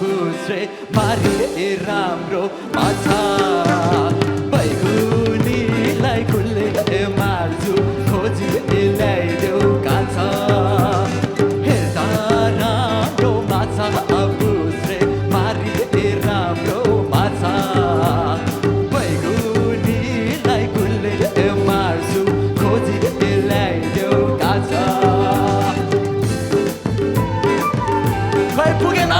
फुस्रे मारिए राम्रो माछा बैगुनीलाई कुल्ले मार्छु खोजी ल्याइदेऊ कान्छा हेर्दा राम्रो माछा फुस्रे मारिए राम्रो माछा बैगुनीलाई कुल्ले मार्छु खोजी ल्याइदेऊ कान्छा खै पुगेन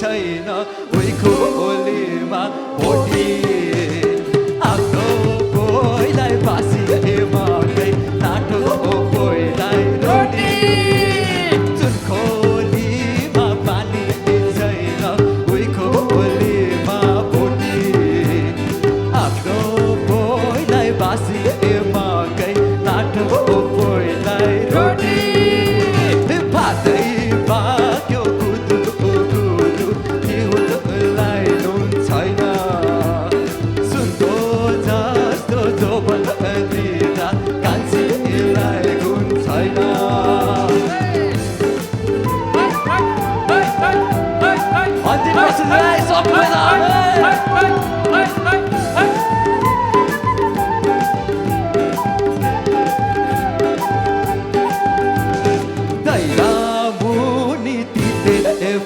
छैन उही खोलीमा भोटी आफ्नो कोइलाई बासी मकै नाटो कोइलाई रोटी जुन खोलीमा पानी छैन उही खोलीमा भोटी आफ्नो कोइलाई बासी मकै नाटो कोइलाई रोटी भातै पाक्यो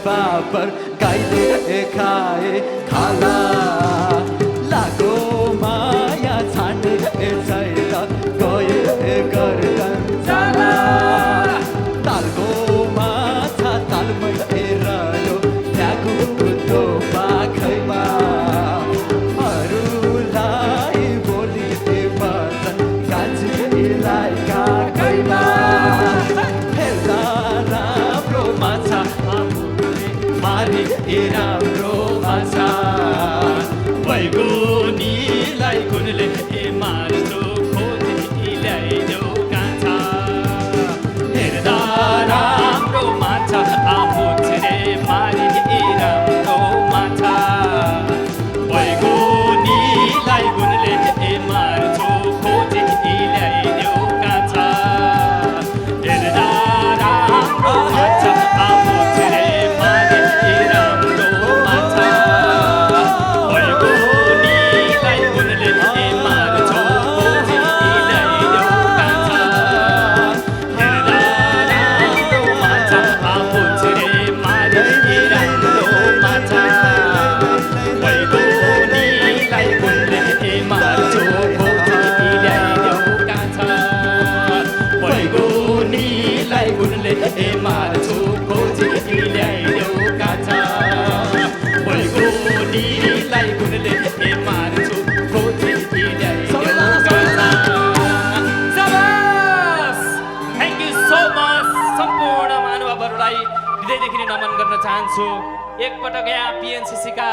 पापर गाईले खाए खाला लागो माया छाने छैन गए गर्दन जाला तालको माछा तालमै रह्यो त्यागो पाखैमा अरूलाई बोली बचन कान्छीलाई काखैमा हेर्दा राम्रो माछा मारिए राम्रो माछा बैगुनीलाई कुनले मार्छु खोजी ल्याइदेऊ कान्छा हेर्दा राम्रो माछा फुस्रे मारिए राम्रो माछा बैगुनीलाई कुनले मार्छु खोजी ल्याइदेऊ कान्छा हेर्दा राम्रो माछा फुस्रे मार्छु खोजी ल्याइदेऊ कान्छा बैगुनीलाई कुनले मार्छु खोजी ल्याइदेऊ कान्छा शाबास थ्याङ्क यू सो मच सम्पूर्ण महानुभावहरूलाई हृदयदेखि नमन गर्न चाहन्छु एकपटक यहाँ पिएनसीसी का